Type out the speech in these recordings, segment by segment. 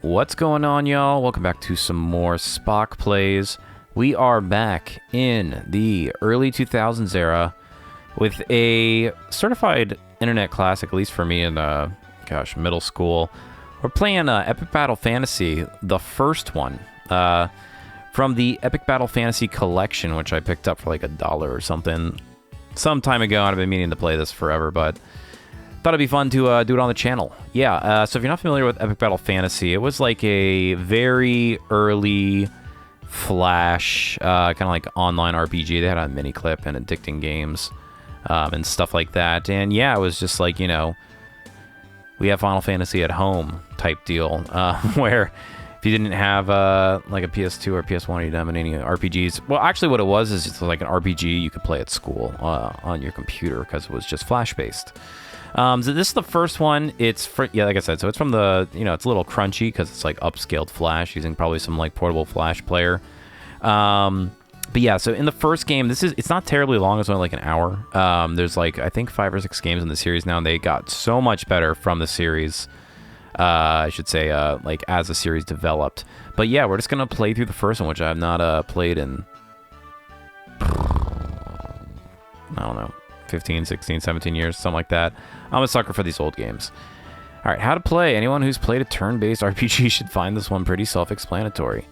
What's going on, y'all? Welcome back to some more SpockPlays. We are back in the early 2000s era with a certified internet classic, at least for me in, middle school. We're playing Epic Battle Fantasy, the first one, from the Epic Battle Fantasy collection, which I picked up for like $1 or something some time ago. I've been meaning to play this forever, but thought it'd be fun to do it on the channel. Yeah, so if you're not familiar with Epic Battle Fantasy, it was like a very early Flash, kind of like online RPG. They had a mini clip and addicting games and stuff like that. And yeah, it was just like, you know, we have Final Fantasy at home type deal, where if you didn't have like a PS2 or PS1, you didn't have any RPGs. Well, actually what it was is it's like an RPG you could play at school on your computer because it was just Flash-based. So this is the first one. It's like I said, so it's from the, you know, it's a little crunchy because it's like upscaled Flash using probably some like portable Flash player. But yeah, so in the first game, it's not terribly long. It's only like an hour. There's like, I think 5 or 6 games in the series now, and they got so much better from the series. I should say, like as the series developed. But yeah, we're just gonna play through the first one, which I have not played in, I don't know, 15, 16, 17 years, something like that. I'm a sucker for these old games. All right, how to play. Anyone who's played a turn-based RPG should find this one pretty self-explanatory.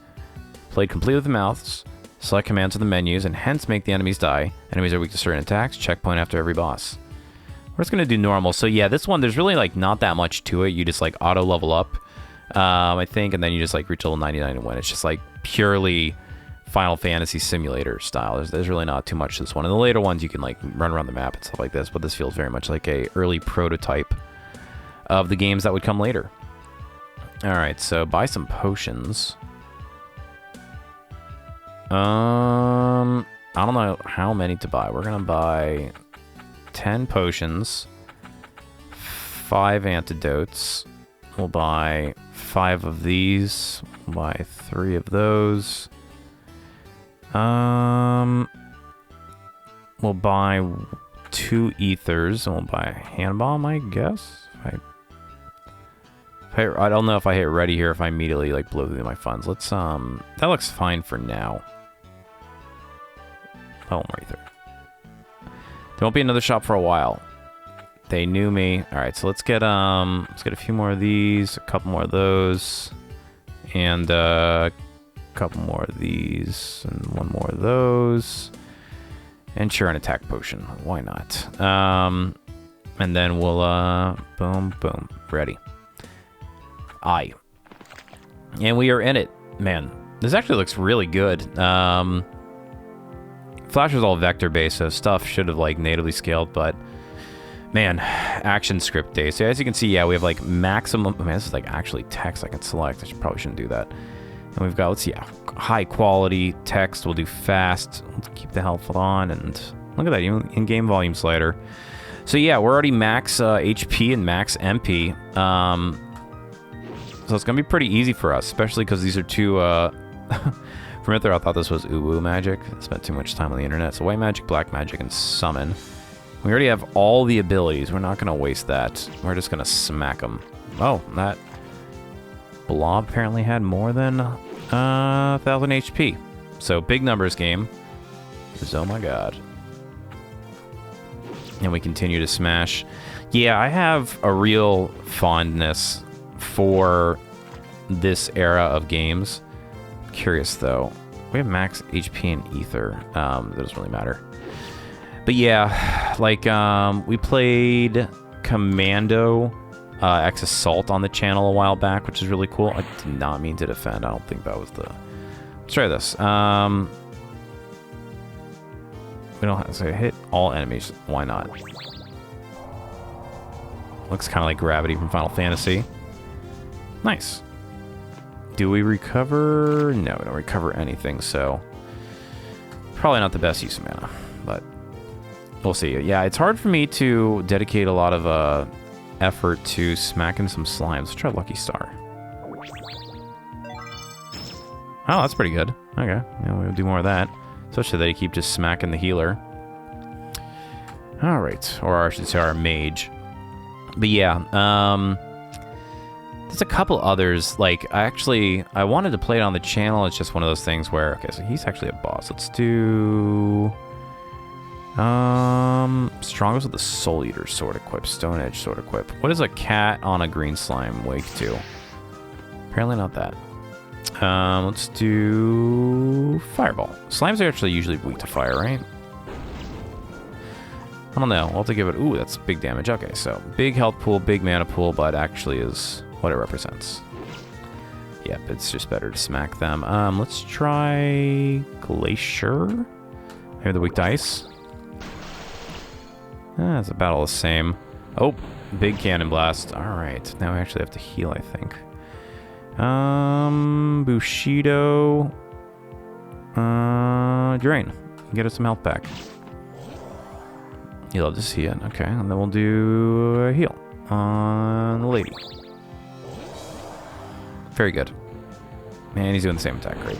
Played complete with the mouse, select commands in the menus, and hence make the enemies die. Enemies are weak to certain attacks, checkpoint after every boss. We're just gonna do normal. So yeah, this one, there's really like not that much to it. You just like auto level up, I think, and then you just like reach level 99 and win. It's just like purely Final Fantasy simulator style. There's really not too much to this one. In the later ones, you can like run around the map and stuff like this, but this feels very much like a early prototype of the games that would come later. All right, so buy some potions. I don't know how many to buy. We're gonna buy 10 potions, 5 antidotes. We'll buy 5 of these. We'll buy 3 of those. We'll buy 2 ethers, and we'll buy a hand bomb, I guess. I don't know if I hit ready here, if I immediately like blow through my funds. Let's that looks fine for now. Oh, more ether. There won't be another shop for a while. They knew me. All right, so let's get a few more of these, a couple more of those, and couple more of these, and 1 more of those, and sure, an attack potion. Why not? And then we'll boom, boom, ready. Aye. And we are in it. Man, this actually looks really good. Flash was all vector based, so stuff should have like natively scaled, but man, action script day. So as you can see, yeah, we have like maximum. Man, this is like actually text I can select. Probably shouldn't do that. And we've got, let's see, high quality text. We'll do fast. Let's keep the health on, and look at that, in-game volume slider. So yeah, we're already max HP and max MP. So it's gonna be pretty easy for us, especially because these are two. From there, I thought this was uwu magic. I spent too much time on the internet. So white magic, black magic, and summon. We already have all the abilities. We're not gonna waste that. We're just gonna smack them. Oh, that blob apparently had more than 1,000 HP. So big numbers game. Because, oh my god. And we continue to smash. Yeah, I have a real fondness for this era of games. Curious though. We have max HP and ether. That doesn't really matter. But yeah, like we played Commando X Assault on the channel a while back, which is really cool. I did not mean to defend. I don't think that was the... Let's try this. We don't have to say hit all enemies. Why not? Looks kind of like gravity from Final Fantasy. Nice. Do we recover? No, we don't recover anything, so probably not the best use of mana, but we'll see. Yeah, it's hard for me to dedicate a lot of effort to smacking some slimes. Let's try Lucky Star. Oh, that's pretty good. Okay, yeah, we'll do more of that. Especially that you keep just smacking the healer. Alright, or I should say our mage. But yeah, There's a couple others. Like, I wanted to play it on the channel. It's just one of those things where, okay, so he's actually a boss. Let's do... Strongest with the Soul Eater sword equip, Stone Edge sword equip. What is a cat on a green slime wake to? Apparently not that. Let's do Fireball. Slimes are actually usually weak to fire, right? I don't know. I'll have to give it... Ooh, that's big damage. Okay, so big health pool, big mana pool, but actually is what it represents. Yep, it's just better to smack them. Let's try Glacier. Maybe the weak to ice. It's about all the same. Oh, big Cannon Blast. All right, now we actually have to heal, I think. Bushido. Drain. Get us some health back. You love to see it. Okay, and then we'll do a heal on the lady. Very good. Man, he's doing the same attack, great.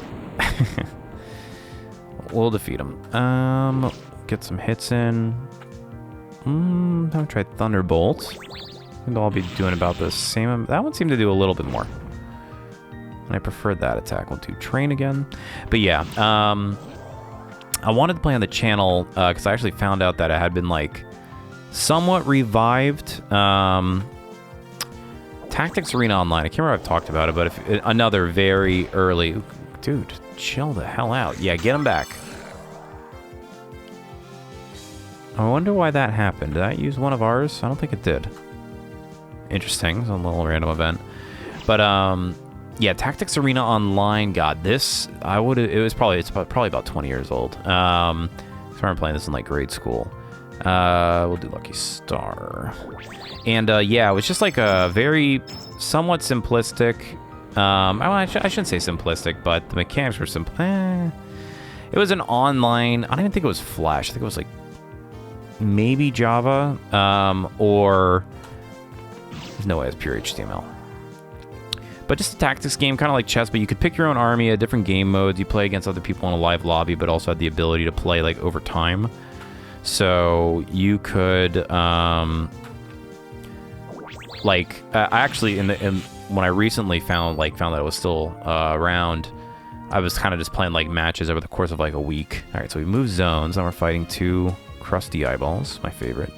We'll defeat him. Get some hits in. I'll try Thunderbolt. I think I'll be doing about the same. That one seemed to do a little bit more. And I preferred that attack. We'll do Train again. But yeah, I wanted to play on the channel because I actually found out that it had been like somewhat revived. Tactics Arena Online. I can't remember if I've talked about it, but if another very early... Dude, chill the hell out. Yeah, get him back. I wonder why that happened. Did I use one of ours? I don't think it did. Interesting. It's a little random event. But, yeah, Tactics Arena Online. God, this... It's probably about 20 years old. I remember playing this in, like, grade school. We'll do Lucky Star. And, yeah, it was just, like, a very somewhat simplistic... I shouldn't say simplistic, but the mechanics were simple. It was an online... I don't even think it was Flash. I think it was, like, maybe Java, or... There's no way it's pure HTML. But just a tactics game, kind of like chess, but you could pick your own army at different game modes. You play against other people in a live lobby, but also had the ability to play, like, over time. So you could, like, I actually, when I recently found that it was still around, I was kind of just playing, like, matches over the course of, like, a week. All right, so we moved zones. Now we're fighting two crusty eyeballs, my favorite.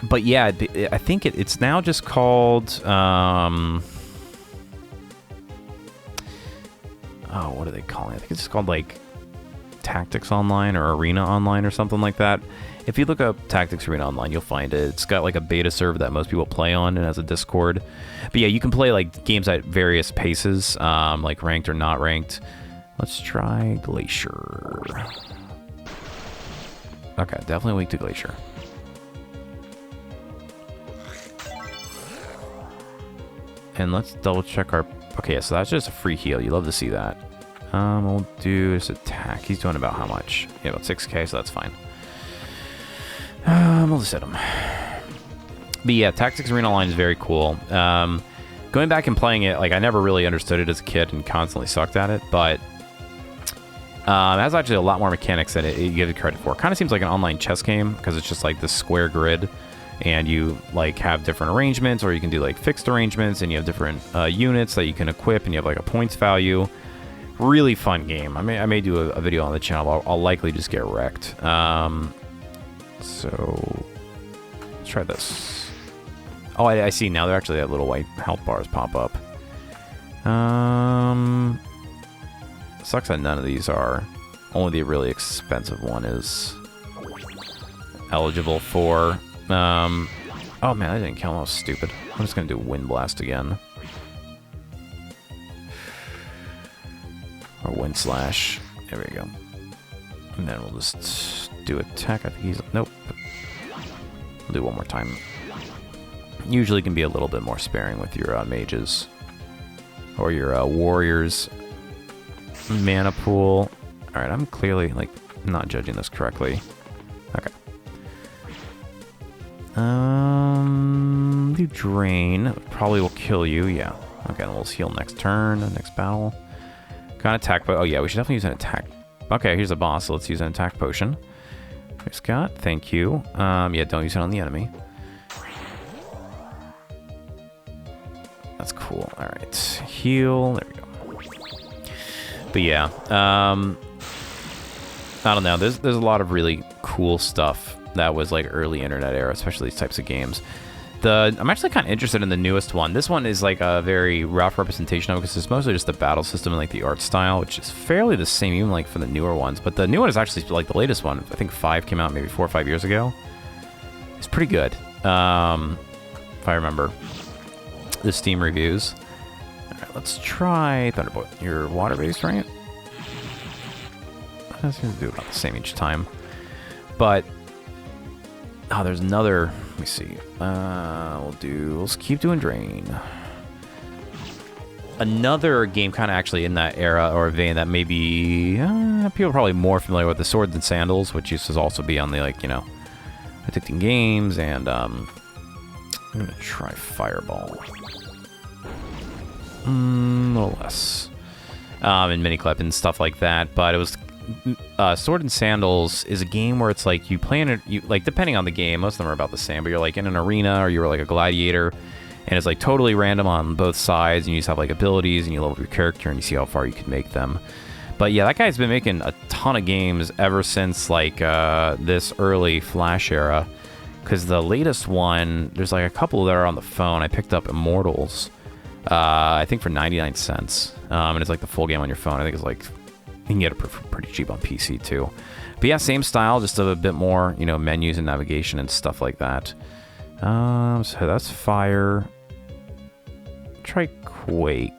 But yeah, I think it's now just called, oh, what are they calling it? I think it's just called, like, Tactics Online or Arena Online or something like that. If you look up Tactics Arena Online, you'll find it. It's got, like, a beta server that most people play on and has a Discord. But yeah, you can play, like, games at various paces, like ranked or not ranked. Let's try Glacier. Okay, definitely weak to Glacier. And let's double check our... Okay, so that's just a free heal. You love to see that. We'll do this attack. He's doing about how much? Yeah, about 6k, so that's fine. We'll just hit him. But yeah, Tactics Arena Online is very cool. Going back and playing it, like, I never really understood it as a kid and constantly sucked at it, but it has actually a lot more mechanics than you give it credit for. Kind of seems like an online chess game because it's just like this square grid. And you, like, have different arrangements, or you can do, like, fixed arrangements, and you have different units that you can equip, and you have, like, a points value. Really fun game. I may do a video on the channel. I'll likely just get wrecked. So let's try this. Oh, I see now. They're actually have little white health bars pop up. Sucks that none of these are. Only the really expensive one is eligible for. Oh man, I didn't kill him. I was stupid. I'm just gonna do Wind Blast again. Or Wind Slash. There we go. And then we'll just do attack. I think he's... Nope. We'll do one more time. Usually can be a little bit more sparing with your mages. Or your warriors. Mana pool. Alright, I'm clearly, like, not judging this correctly. Okay. Do Drain. Probably will kill you, yeah. Okay, then we'll heal next turn, next battle. Got an attack, but oh yeah, we should definitely use an attack. Okay, here's a boss, so let's use an attack potion. Here's Scott, thank you. Yeah, don't use it on the enemy. That's cool. All right, heal. There we go. But yeah, I don't know. There's a lot of really cool stuff that was like early internet era, especially these types of games. I'm actually kind of interested in the newest one. This one is like a very rough representation of it because it's mostly just the battle system and like the art style, which is fairly the same even like for the newer ones. But the new one is actually like the latest one. I think 5 came out maybe 4 or 5 years ago. It's pretty good, if I remember the Steam reviews. All right, let's try Thunderbolt. You're water-based, right? I seem to do about the same each time. But oh, there's another. Let me see. Let's keep doing Drain. Another game kind of actually in that era or vein that maybe people are probably more familiar with, the Swords and Sandals, which used to also be on the, like, you know, Addicting Games, and I'm going to try Fireball. A little less. And Miniclip and stuff like that, but it was... Sword and Sandals is a game where it's like you play in it, like depending on the game, most of them are about the same, but you're like in an arena or you're like a gladiator, and it's like totally random on both sides, and you just have like abilities and you level your character and you see how far you can make them. But yeah, that guy's been making a ton of games ever since like this early Flash era, because the latest one, there's like a couple that are on the phone. I picked up Immortals, I think for 99 cents, and it's like the full game on your phone. I think it's like you can get it pretty cheap on PC too. But yeah, same style, just a bit more, you know, menus and navigation and stuff like that. So that's Fire. Try Quake.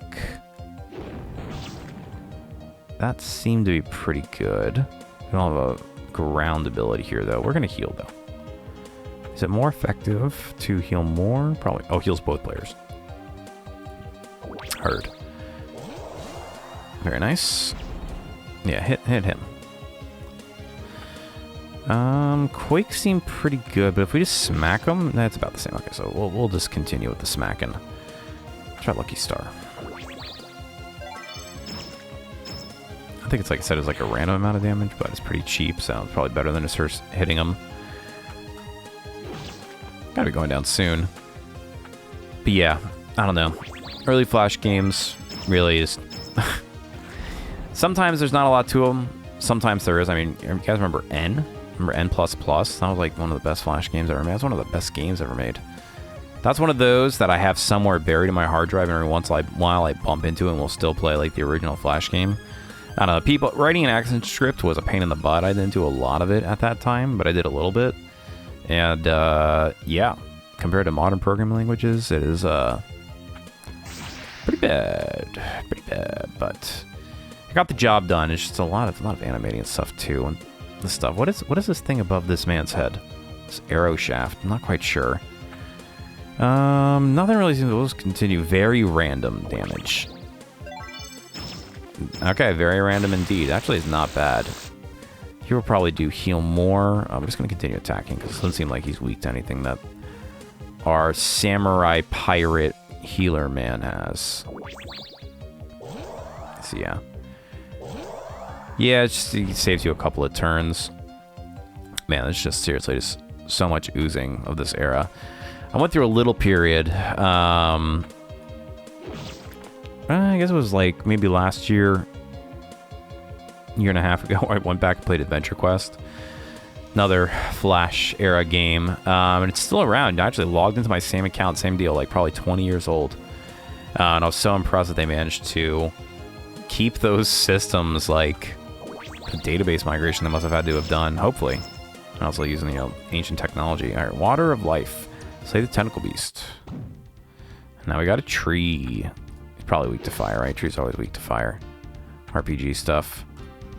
That seemed to be pretty good. We don't have a ground ability here though. We're gonna heal though. Is it more effective to heal more? Probably. Oh, heals both players. Heard. Very nice. Yeah, hit him. Quake seemed pretty good, but if we just smack him, that's about the same. Okay, so we'll just continue with the smacking. Try Lucky Star. I think it's like I said, it's like a random amount of damage, but it's pretty cheap, so it's probably better than just hitting him. Gotta be going down soon. But yeah, I don't know. Early Flash games really is... Sometimes there's not a lot to them. Sometimes there is. I mean, you guys remember N? Remember N++? That was like one of the best Flash games ever made. That's one of the best games ever made. That's one of those that I have somewhere buried in my hard drive, and every once in a while I bump into it and we'll still play like the original Flash game. I don't know. People writing an action script was a pain in the butt. I didn't do a lot of it at that time, but I did a little bit. And yeah, compared to modern programming languages, it is pretty bad. Pretty bad, but I got the job done. It's just a lot of animating and stuff too, and this stuff. What is this thing above this man's head? This arrow shaft. I'm not quite sure. Nothing really seems to continue. Very random damage. Okay, very random indeed. Actually, it's not bad. He will probably do heal more. I'm just going to continue attacking because it doesn't seem like he's weak to anything that our samurai pirate healer man has. So yeah. Yeah, it saves you a couple of turns. Man, it's just seriously just so much oozing of this era. I went through a little period. I guess it was like maybe last year, year and a half ago, I went back and played Adventure Quest. Another Flash era game. And it's still around. I actually logged into my same account, same deal, like probably 20 years old. And I was so impressed that they managed to keep those systems, like the database migration they must have had to have done, hopefully. And also using, you know, ancient technology. All right, Water of Life. Slay the Tentacle Beast. Now we got a tree. He's probably weak to fire, right? Trees are always weak to fire. RPG stuff.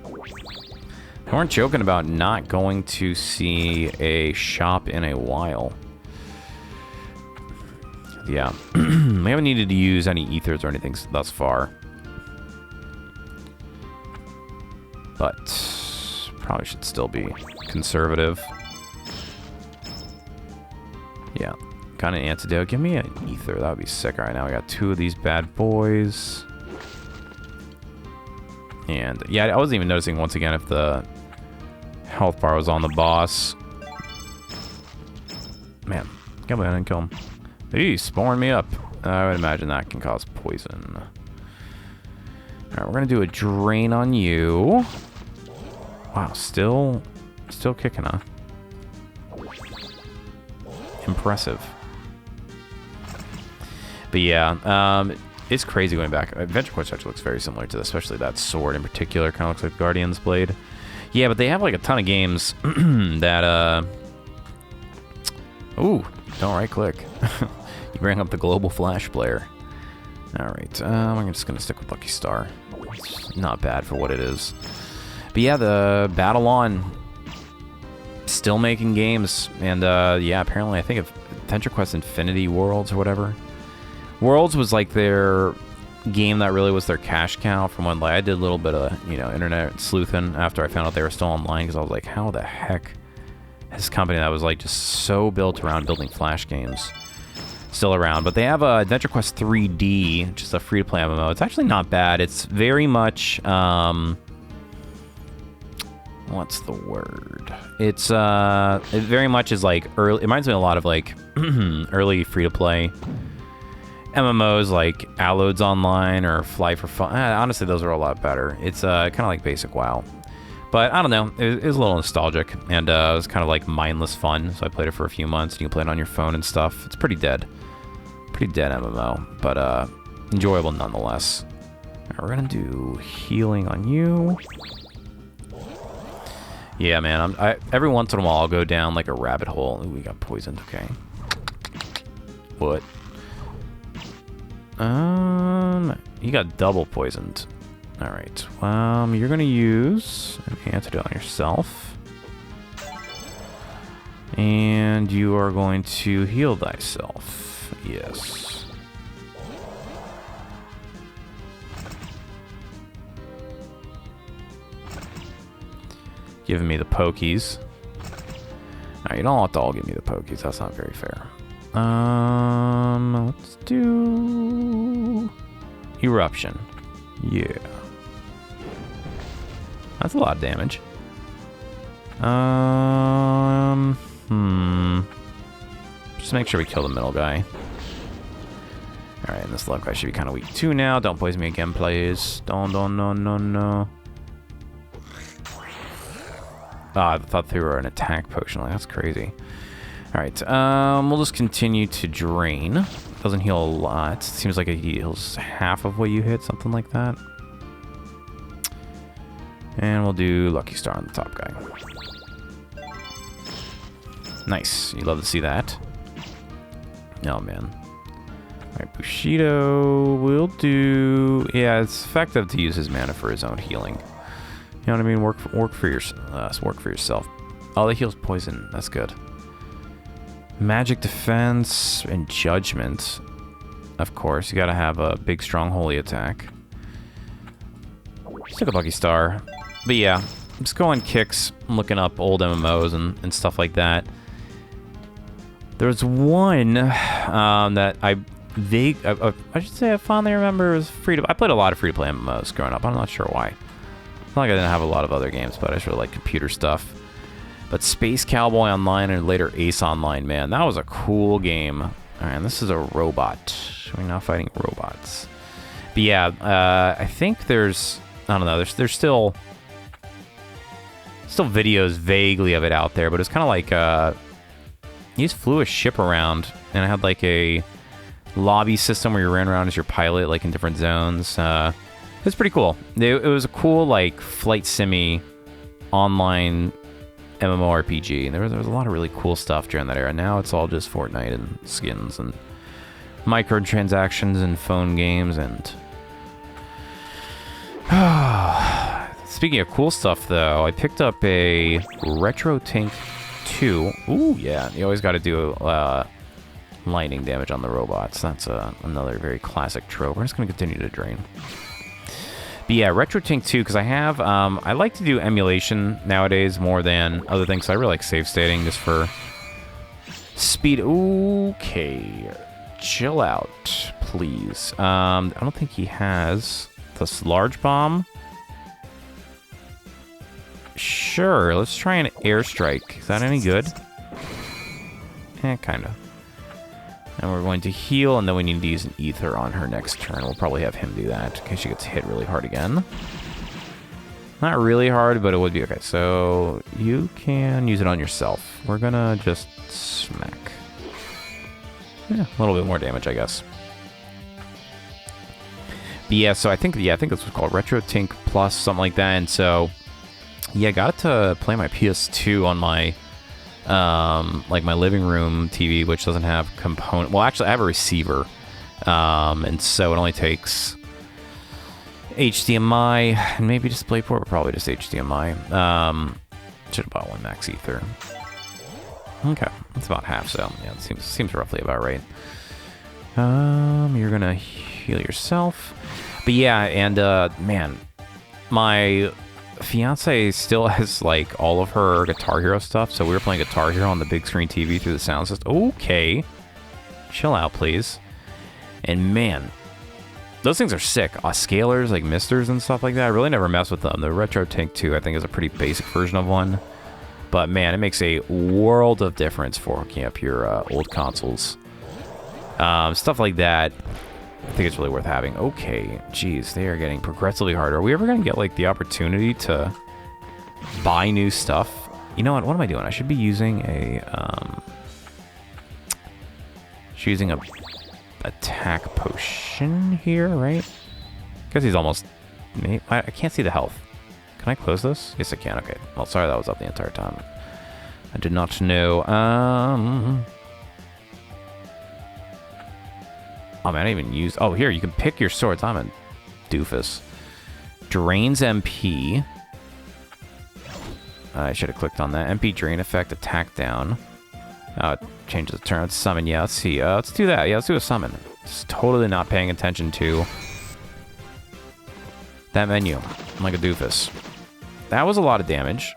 We weren't joking about not going to see a shop in a while. Yeah. We haven't needed to use any ethers or anything thus far. But probably should still be conservative. Yeah. Kind of antidote. Give me an ether. That would be sick. All right, now we got 2 of these bad boys. And yeah, I wasn't even noticing once again if the health bar was on the boss. Man, can't believe I didn't kill him. He's sporing me up. I would imagine that can cause poison. Alright, we're gonna do a drain on you. Wow, still kicking, huh? Impressive. But yeah, it's crazy going back. Adventure Quest actually looks very similar to this, especially that sword in particular. Kind of looks like Guardian's Blade. Yeah, but they have like a ton of games that, ooh, don't right click. You bring up the global flash player. Alright, I'm just gonna stick with Lucky Star. It's not bad for what it is. But yeah, the Battle On, still making games. And yeah, apparently I think of Adventure Quest Infinity Worlds or whatever. Worlds was like their game that really was their cash cow from when like I did a little bit of, you know, internet sleuthing after I found out they were still online, because I was like, how the heck is this company that was like just so built around building Flash games still around? But they have Adventure Quest 3D, which is a free-to-play MMO. It's actually not bad. It's very much, what's the word? It's, it very much is like early, it reminds me a lot of like early free-to-play MMOs like Allodes Online or Fly for Fun. Honestly, those are a lot better. It's kind of like basic WoW. But I don't know, it was a little nostalgic, and it was kind of like mindless fun, so I played it for a few months, and you can play it on your phone and stuff. It's pretty dead. Pretty dead MMO, but enjoyable nonetheless. Alright, we're gonna do healing on you. Yeah, man, every once in a while I'll go down like a rabbit hole. Ooh, we got poisoned, okay. What? You got double poisoned. Alright, you're gonna use an antidote on yourself. And you are going to heal thyself. Yes. Giving me the pokies. Alright, you don't have to all give me the pokies. That's not very fair. Let's do Eruption. Yeah. That's a lot of damage. Just make sure we kill the middle guy. Alright, and this left guy should be kind of weak too now. Don't poison me again, please. Don't, no. Ah, I thought they were an attack potion. Like, that's crazy. Alright, we'll just continue to drain. Doesn't heal a lot. Seems like it heals half of what you hit, something like that. And we'll do Lucky Star on the top guy. Nice. You love to see that. Oh, man. Alright, Bushido will do... Yeah, it's effective to use his mana for his own healing. You know what I mean? Work for yourself. Oh, that heals poison. That's good. Magic defense and judgment. Of course, you gotta have a big, strong, holy attack. Just took a Lucky Star. But yeah, I'm just going kicks. I'm looking up old MMOs and stuff like that. There's one that I should say I fondly remember was I played a lot of free-to-play MMOs growing up. I'm not sure why. It's not like I didn't have a lot of other games, but I just really like computer stuff. But Space Cowboy Online and later Ace Online, man, that was a cool game. Alright, and this is a robot. We're not fighting robots. But yeah, I think there's... I don't know, there's still videos vaguely of it out there, but it's kind of like... you just flew a ship around, and it had like a lobby system where you ran around as your pilot, like in different zones. It was pretty cool. It was a cool, like, flight simmy online MMORPG. And there was a lot of really cool stuff during that era. Now it's all just Fortnite and skins and microtransactions and phone games and... Speaking of cool stuff, though, I picked up a Retro Tank 2. Ooh, yeah. You always got to do lightning damage on the robots. That's another very classic trope. We're just going to continue to drain. But yeah, Retro Tank 2, because I have, I like to do emulation nowadays more than other things. I really like save stating just for speed. Okay, chill out, please. I don't think he has this large bomb. Sure, let's try an airstrike. Is that any good? Eh, kind of. And we're going to heal, and then we need to use an ether on her next turn. We'll probably have him do that in case she gets hit really hard again. Not really hard, but it would be okay. So you can use it on yourself. We're gonna just smack. Yeah, a little bit more damage, I guess. But yeah, so I think this was called Retro Tink Plus, something like that. And so, yeah, got to play my PS2 on my like my living room TV, which doesn't have component. Well, actually, I have a receiver, and so it only takes HDMI and maybe DisplayPort, but probably just HDMI. Should have bought one max ether. Okay, that's about half. So yeah, it seems roughly about right. You're gonna heal yourself, but yeah, and man, my fiance still has like all of her Guitar Hero stuff, so we were playing Guitar Hero on the big screen TV through the sound system. Okay, chill out, please. And man, those things are sick. Scalers, like misters and stuff like that. I really never mess with them. The Retro Tank 2, I think, is a pretty basic version of one. But man, it makes a world of difference for hooking up your old consoles. Stuff like that, I think it's really worth having. Okay, geez, they are getting progressively harder. Are we ever going to get, like, the opportunity to buy new stuff? You know what? What am I doing? I should be using a, attack potion here, right? Because he's almost... I can't see the health. Can I close this? Yes, I can. Okay. Well, sorry that was up the entire time. I did not know. Oh, man, I didn't even use... Oh, here, you can pick your swords. I'm a doofus. Drains MP. I should have clicked on that. MP drain effect, attack down. Changes the turn. Let's summon. Yeah, let's see. Let's do that. Yeah, let's do a summon. Just totally not paying attention to that menu. I'm like a doofus. That was a lot of damage.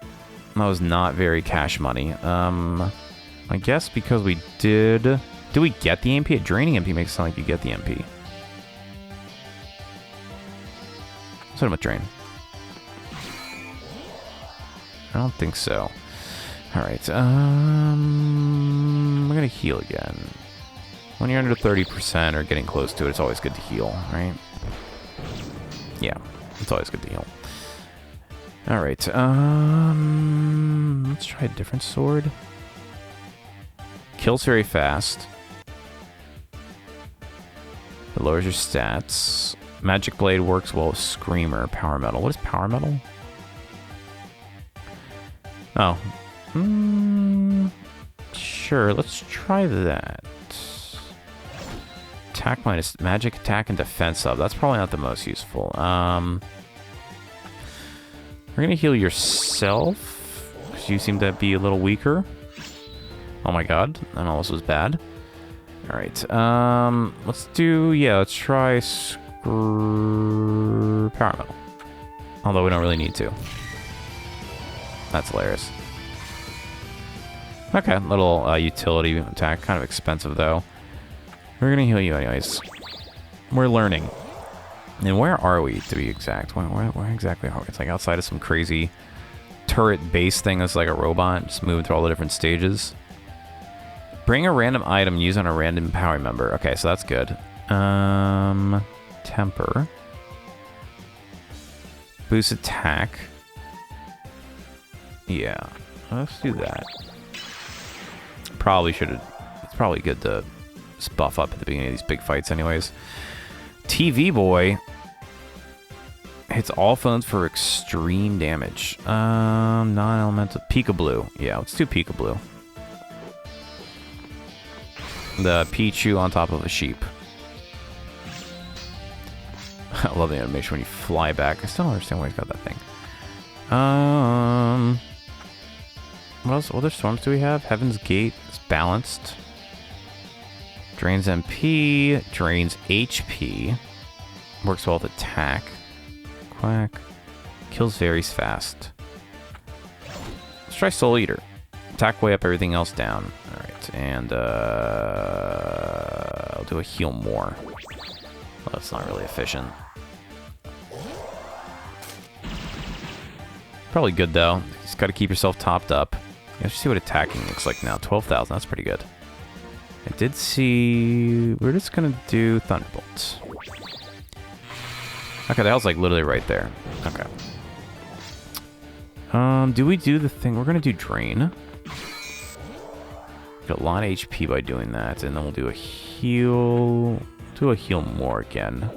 That was not very cash money. I guess because we did... Did we get the MP? A draining MP makes it sound like you get the MP. Let's hit him with drain. I don't think so. Alright, I'm gonna heal again. When you're under 30% or getting close to it, it's always good to heal, right? Yeah, it's always good to heal. Alright, let's try a different sword. Kills very fast. It lowers your stats. Magic Blade works well with Screamer. Power Metal. What is Power Metal? Oh. Sure, let's try that. Attack minus magic attack and defense up. That's probably not the most useful. We're gonna heal yourself because you seem to be a little weaker. Oh my god, that almost was bad. All right, let's do, yeah, let's try Power Metal. Although we don't really need to. That's hilarious. Okay, little utility attack, kind of expensive though. We're gonna heal you anyways. We're learning. And where are we, to be exact? Where exactly are we? It's like outside of some crazy turret base thing that's like a robot, just moving through all the different stages. Bring a random item used on a random power member. Okay, so that's good. Temper. Boost attack. Yeah, let's do that. Probably should have... It's probably good to just buff up at the beginning of these big fights anyways. TV Boy hits all phones for extreme damage. Non-elemental... Peekaboo. Yeah, let's do Peekaboo. The Pichu on top of a sheep. I love the animation when you fly back. I still don't understand why he's got that thing. What else? What other storms do we have? Heaven's Gate is balanced. Drains MP. Drains HP. Works well with attack. Quack. Kills very fast. Let's try Soul Eater. Attack way up, everything else down. Alright, and I'll do a heal more. Well, that's not really efficient. Probably good though. You just gotta keep yourself topped up. Let's see what attacking looks like now. 12,000, that's pretty good. And did see... We're just going to do Thunderbolt. Okay, that was like literally right there. Okay. Do we do the thing? We're going to do Drain. Get a lot of HP by doing that, and then we'll do a heal... Do a heal more again.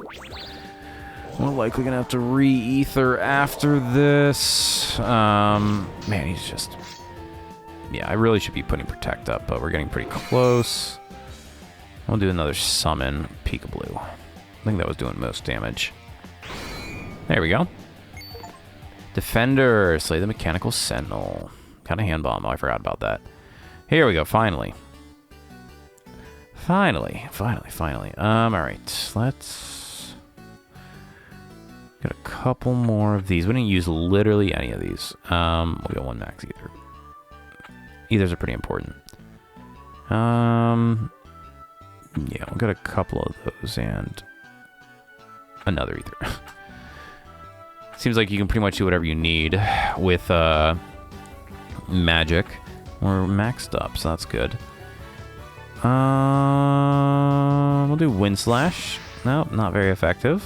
We're likely going to have to re-ether after this. Man, he's just... Yeah, I really should be putting Protect up, but we're getting pretty close. We'll do another Summon Peekaboo. I think that was doing most damage. There we go. Defender, slay the Mechanical Sentinel. Kind of Hand Bomb. Oh, I forgot about that. Here we go, finally. Finally. Alright, let's get a couple more of these. We didn't use literally any of these. We'll go 1 max ether. Ethers are pretty important. Yeah, we'll get a couple of those and another ether. Seems like you can pretty much do whatever you need with magic. We're maxed up, so that's good. We'll do Wind Slash. Nope, not very effective.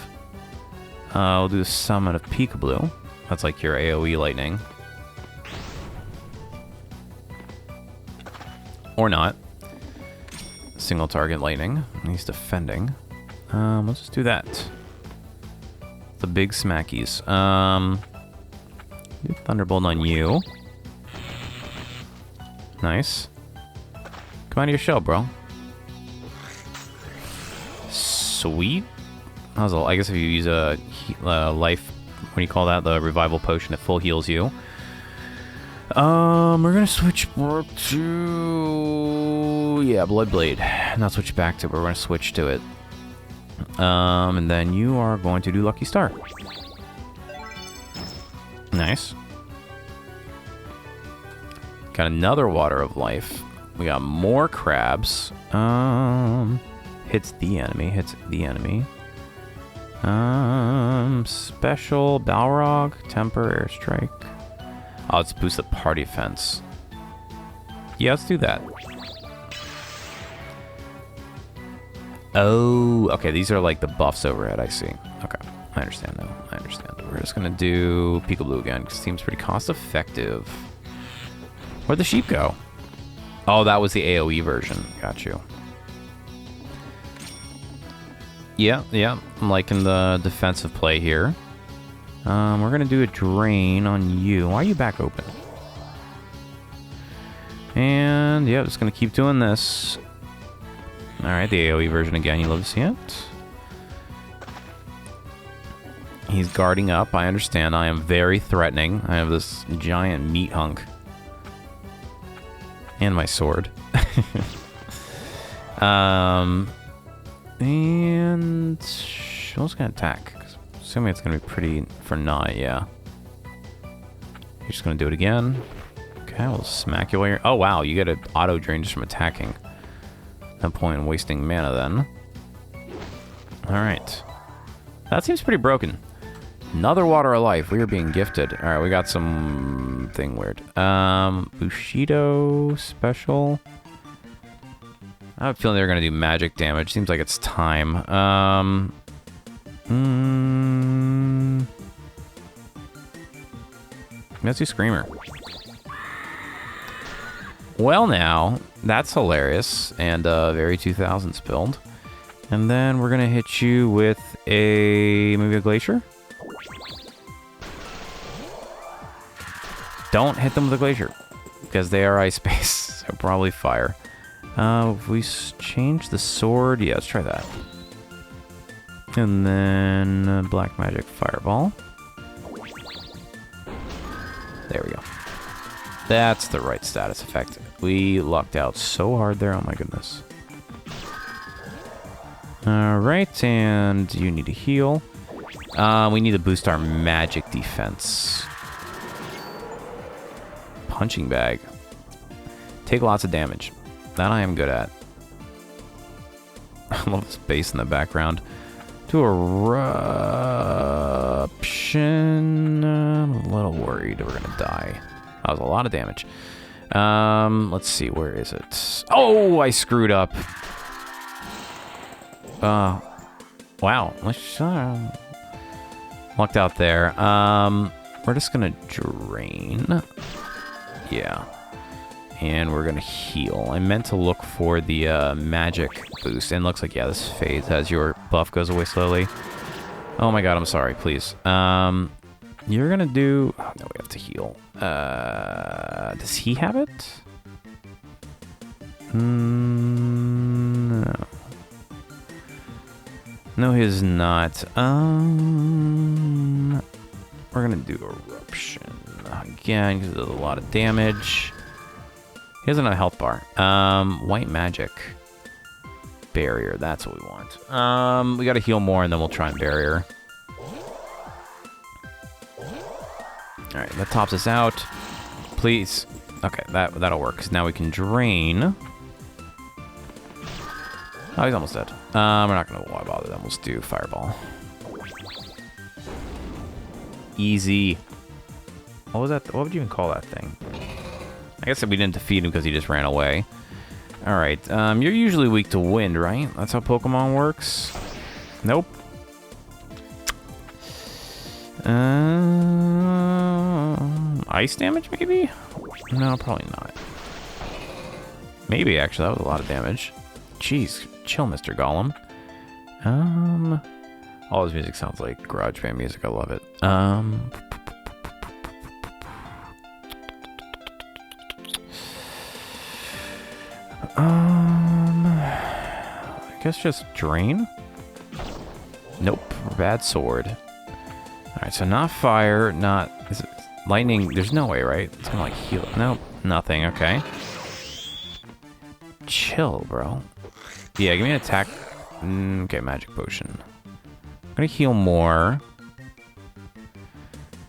We'll do Summon of Peekaboo. That's like your AoE lightning. Or not. Single target lightning. He's defending. Let's just do that. The big smackies. Do Thunderbolt on you. Nice. Come out of your shell, bro. Sweet. I guess if you use a life, what do you call that? The revival potion, it full heals you. We're gonna switch to Bloodblade. Not switch back to it, but we're gonna switch to it. And then you are going to do Lucky Star. Nice. Got another Water of Life. We got more crabs. Hits the enemy. Special Balrog, Temper, Airstrike. Oh, let's boost the party defense. Yeah, let's do that. Oh, okay, these are like the buffs overhead, I see. Okay, I understand now. We're just gonna do Peekaboo again, because it seems pretty cost effective. Where'd the sheep go? Oh, that was the AoE version. Got you. Yeah, I'm liking the defensive play here. We're gonna do a drain on you. Why are you back open? And yeah, just gonna keep doing this. Alright, the AoE version again, you love to see it. He's guarding up, I understand. I am very threatening. I have this giant meat hunk. And my sword. And who's gonna attack? Assuming it's gonna be pretty for Nye, yeah. You're just gonna do it again. Okay, we'll smack you while you're... Oh wow, you get an auto drain just from attacking. No point in wasting mana then. Alright. That seems pretty broken. Another Water of Life. We are being gifted. Alright, we got something weird. Bushido special. I have a feeling they're going to do magic damage. Seems like it's time. Let's do Screamer. Well now, that's hilarious and very 2000s build. And then we're going to hit you with maybe a Glacier? Don't hit them with a Glacier, because they are ice-based, so probably fire. If we change the sword, yeah, let's try that. And then Black Magic Fireball. There we go. That's the right status effect. We lucked out so hard there, oh my goodness. Alright, and you need to heal. We need to boost our magic defense. Punching Bag. Take lots of damage. That I am good at. I love this bass in the background. To Eruption. I'm a little worried we're gonna die. That was a lot of damage. Let's see, where is it? Oh, I screwed up. Wow. Lucked out there. We're just gonna drain. Yeah. And we're gonna heal. I meant to look for the magic boost, and looks like, yeah, this fades as your buff goes away slowly. Oh my god, I'm sorry, please. You're gonna do... Oh, no, we have to heal. Does he have it? No. No, he's not. We're gonna do Eruption. Again, because it does a lot of damage. He doesn't have a health bar. White Magic. Barrier, that's what we want. We gotta heal more, and then we'll try and Barrier. Alright, that tops us out. Please. Okay, that'll work, because now we can drain. Oh, he's almost dead. We're not gonna bother them. We'll just do Fireball. Easy. What was that? What would you even call that thing? I guess that we didn't defeat him because he just ran away. Alright, you're usually weak to wind, right? That's how Pokemon works? Nope. Ice damage, maybe? No, probably not. Maybe, actually. That was a lot of damage. Jeez, chill, Mr. Golem. All his music sounds like garage band music. I love it. I guess just drain? Nope. Bad sword. Alright, so not fire, not... Is it lightning? There's no way, right? It's gonna like heal. Nope. Nothing. Okay. Chill, bro. Yeah, give me an attack. Okay, magic potion. I'm gonna heal more.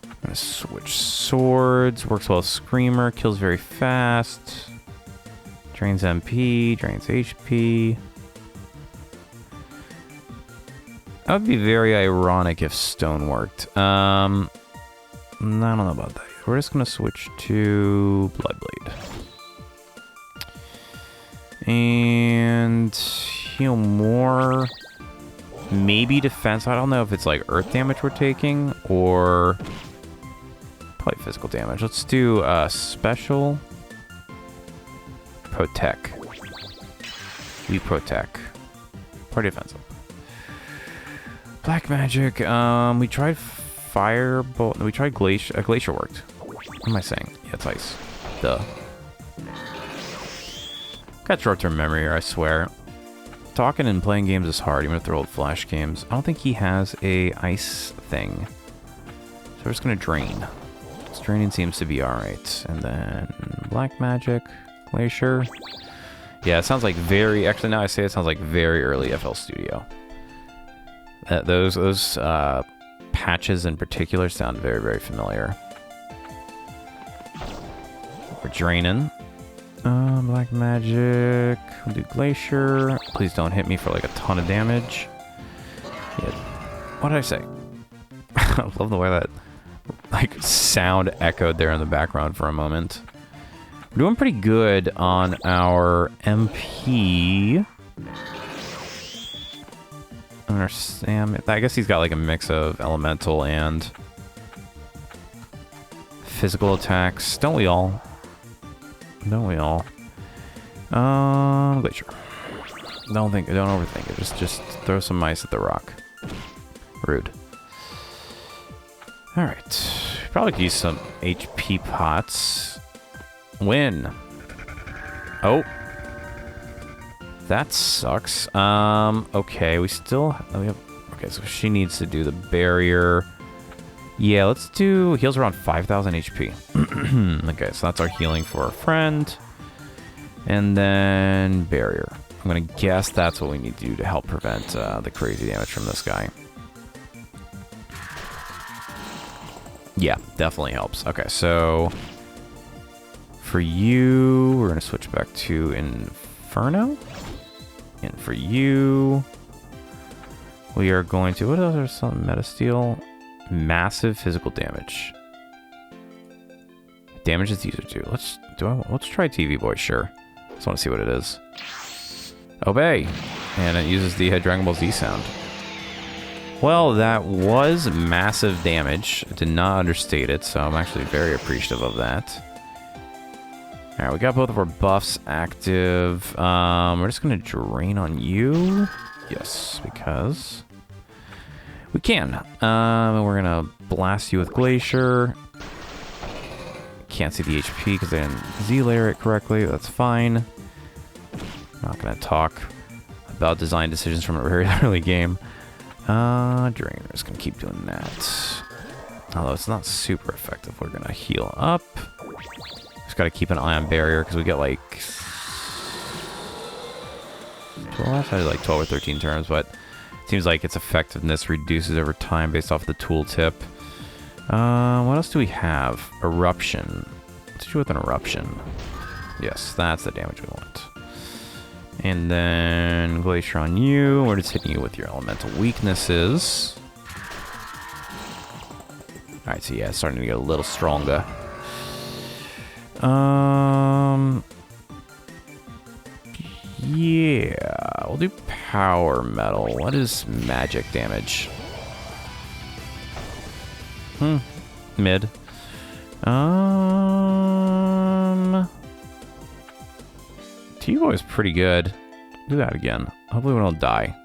I'm gonna switch swords. Works well with Screamer. Kills very fast. Drains MP. Drains HP. That would be very ironic if stone worked. I don't know about that. We're just gonna switch to Bloodblade. And heal more. Maybe defense. I don't know if it's like earth damage we're taking or probably physical damage. Let's do special protect. We protect. Party defensive. Black magic. We tried firebolt. We tried glacier. Glacier worked. What am I saying? Yeah, it's ice. Duh. Got short-term memory here, I swear. Talking and playing games is hard, even if they're old Flash games. I don't think he has a ice thing. So we're just gonna drain. This draining seems to be alright. And then black magic. Glacier. Yeah, it sounds like very... Actually, now I say it sounds like very early FL Studio. Those patches in particular sound very, very familiar. We're draining. Black magic. We'll do glacier. Please don't hit me for like a ton of damage. Yeah. What did I say? I love the way that like sound echoed there in the background for a moment. We're doing pretty good on our MP. I guess he's got like a mix of elemental and physical attacks. Don't we all? Don't we all? Glacier. Don't overthink it. Just throw some ice at the rock. Rude. All right. Probably could use some HP pots. Win. Oh. That sucks. Okay, we have... Okay, so she needs to do the barrier. Yeah, let's do... Heals around 5,000 HP. Okay, so that's our healing for our friend. And then barrier. I'm gonna guess that's what we need to do to help prevent the crazy damage from this guy. Yeah, definitely helps. Okay, so... For you, we're gonna switch back to Inferno. And for you, we are going to... What else is some Metasteel? Massive physical damage. Damage its user do. Let's try TV Boy, sure. Just want to see what it is. Obey! And it uses the Dragon Ball Z sound. Well, that was massive damage. I did not understate it, so I'm actually very appreciative of that. Alright, we got both of our buffs active. We're just gonna drain on you. Yes, because we can. We're gonna blast you with Glacier. Can't see the HP because I didn't Z-layer it correctly. That's fine. Not gonna talk about design decisions from a very early game. Drain. We're just gonna keep doing that. Although it's not super effective. We're gonna heal up. Just gotta keep an eye on barrier because we get like 12. I did like 12 or 13 turns, but it seems like its effectiveness reduces over time based off the tooltip. What else do we have? Eruption. Let's do with an eruption. Yes, that's the damage we want. And then Glacier on you. We're just hitting you with your elemental weaknesses. Alright, so yeah, it's starting to get a little stronger. Yeah, we'll do power metal. What is magic damage? Mid. T-Boy is pretty good. Do that again. Hopefully we don't die.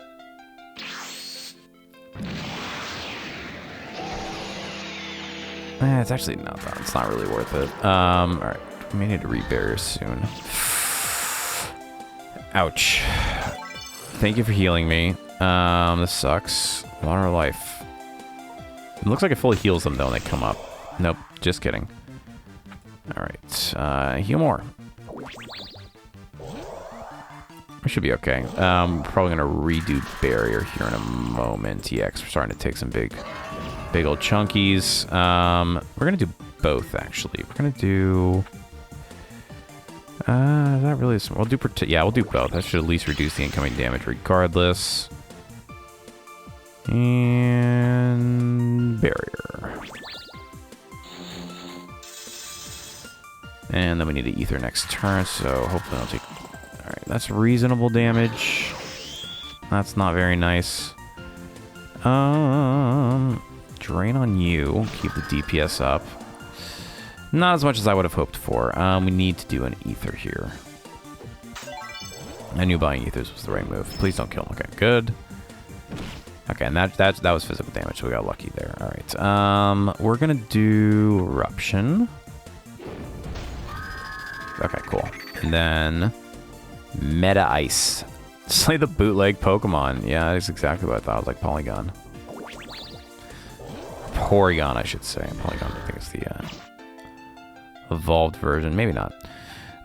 It's actually not that. It's not really worth it. Alright. We may need to rebarrier soon. Ouch. Thank you for healing me. This sucks. Water life. It looks like it fully heals them, though, when they come up. Nope, just kidding. Alright, heal more. We should be okay. Probably gonna redo barrier here in a moment. Yeah, 'cause we're starting to take some big old chunkies. We're gonna do both, actually. We're gonna do... is that really... We'll do... Yeah, we'll do both. That should at least reduce the incoming damage regardless. And... barrier. And then we need to ether next turn, so hopefully I'll take... Alright, that's reasonable damage. That's not very nice. Drain on you. Keep the DPS up. Not as much as I would have hoped for. We need to do an ether here. I knew buying ethers was the right move. Please don't kill him. Okay, good. Okay, and that was physical damage, so we got lucky there. Alright. We're gonna do Eruption. Okay, cool. And then Meta Ice. Slay the bootleg Pokemon. Yeah, that's exactly what I thought. I was like Polygon. Porygon, I should say. Polygon, I think it's the evolved version. Maybe not.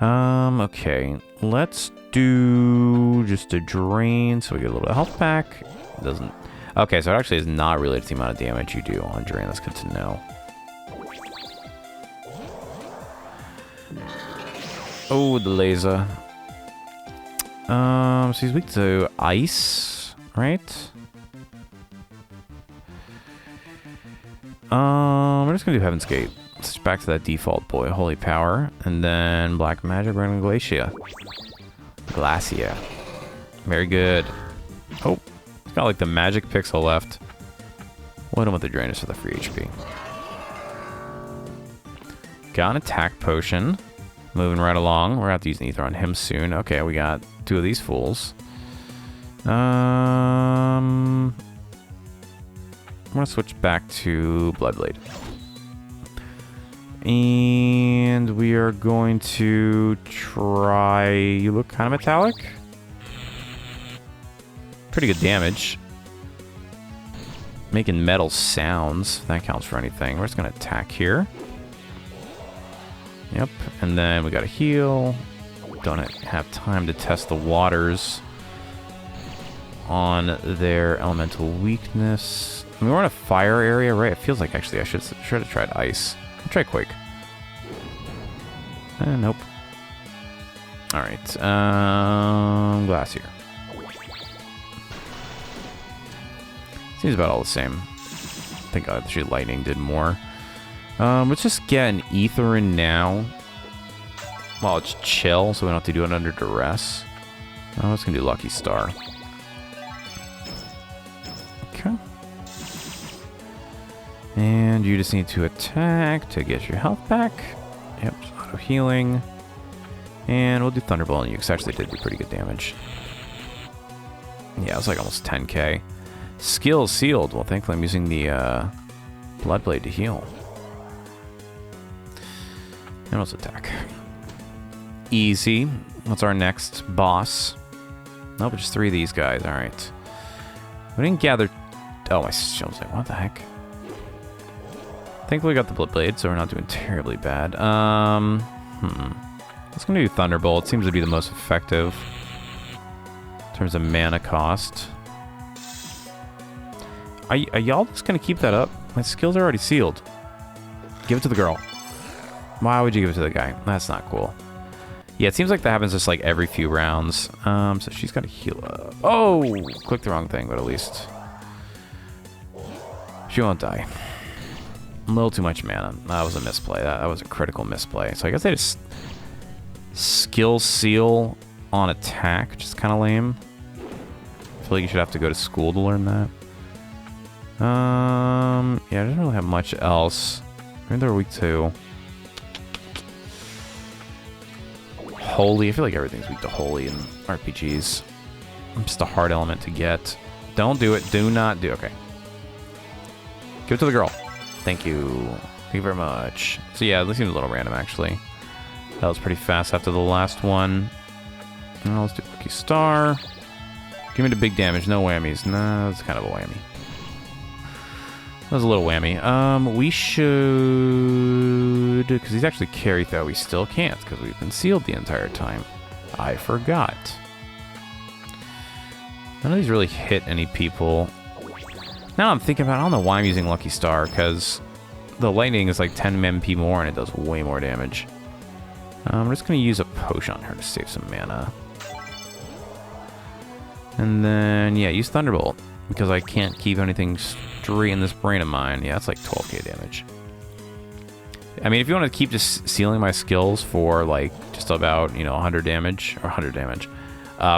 Okay. Let's do just a drain so we get a little bit of health back. It doesn't... Okay, so it actually is not related to the amount of damage you do on drain. That's good to know. Oh, the laser. So he's weak to ice, right? We're just gonna do Heaven's Gate. Let's back to that default boy, Holy Power, and then Black Magic, we're gonna Glacia. Glacia. Very good. Oh, it's got like the magic pixel left. We'll hit him with the Drainage for the free HP. Got an attack potion. Moving right along. We're going to have to use an ether on him soon. Okay, we got two of these fools. I'm going to switch back to Bloodblade. And we are going to try... You look kind of metallic. Pretty good damage. Making metal sounds. If that counts for anything. We're just going to attack here. Yep, and then we gotta heal. Don't have time to test the waters on their elemental weakness. I mean, we're in a fire area, right? It feels like actually I should have tried ice. I'll try Quake. Nope. Alright, Glacier. Seems about all the same. I think actually Lightning did more. Let's just get an ether in now. While it's chill, so we don't have to do it under duress. Oh, let's gonna do Lucky Star. Okay. And you just need to attack to get your health back. Yep, auto healing. And we'll do Thunderbolt on you, because actually did do pretty good damage. Yeah, it was like almost 10k. Skill sealed. Well, thankfully I'm using the Blood Blade to heal. And let's attack. Easy. What's our next boss? Nope, just 3 of these guys. Alright. We didn't gather... Oh, my shield's like, what the heck? Thankfully we got the Blood Blade, so we're not doing terribly bad. Let's gonna do Thunderbolt. It seems to be the most effective in terms of mana cost. Are y'all just gonna keep that up? My skills are already sealed. Give it to the girl. Why would you give it to the guy? That's not cool. Yeah, it seems like that happens just like every few rounds. So she's got to heal up. Oh! Clicked the wrong thing, but at least she won't die. A little too much mana. That was a misplay. That was a critical misplay. So I guess they just skill seal on attack, which is kind of lame. I feel like you should have to go to school to learn that. Yeah, I didn't really have much else. Maybe they're weak to Holy. I feel like everything's weak to Holy in RPGs. Just a hard element to get. Don't do it. Do not do. Okay. Give it to the girl. Thank you. Thank you very much. So yeah, this seems a little random actually. That was pretty fast after the last one. Now let's do Lucky Star. Give me the big damage. No whammies. Nah, that's kind of a whammy. That was a little whammy. We should... Because he's actually carry though. We still can't because we've been sealed the entire time. I forgot. None of these really hit any people. Now I'm thinking about it, I don't know why I'm using Lucky Star, because the lightning is like 10 MP more and it does way more damage. I'm just going to use a potion on her to save some mana. And then, yeah, use Thunderbolt, because I can't keep anything straight in this brain of mine. Yeah, that's like 12k damage. I mean, if you want to keep just sealing my skills for like just about, you know, 100 damage, or 100 damage,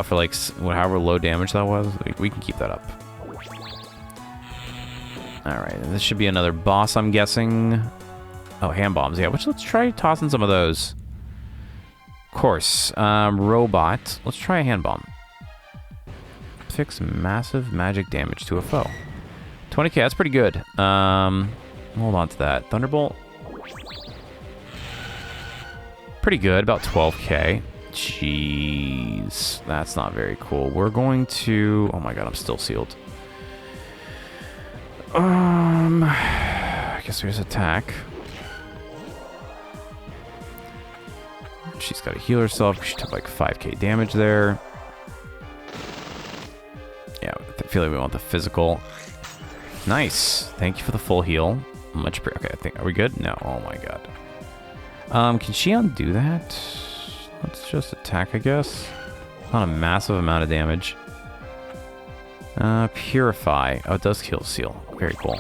for like however low damage that was, we can keep that up. Alright, this should be another boss, I'm guessing. Oh, hand bombs, yeah, let's try tossing some of those. Of course. Robot. Let's try a hand bomb. Fix massive magic damage to a foe. 20k, that's pretty good. Hold on to that. Thunderbolt. Pretty good, about 12k. Jeez, that's not very cool. We're going to... Oh my god, I'm still sealed. I guess there's attack. She's got to heal herself. She took like 5k damage there. Yeah, I feel like we want the physical. Nice. Thank you for the full heal. Much okay, I think, are we good? No. Oh my god. Can she undo that? Let's just attack, I guess. Not a massive amount of damage. Purify. Oh, it does kill seal. Very cool.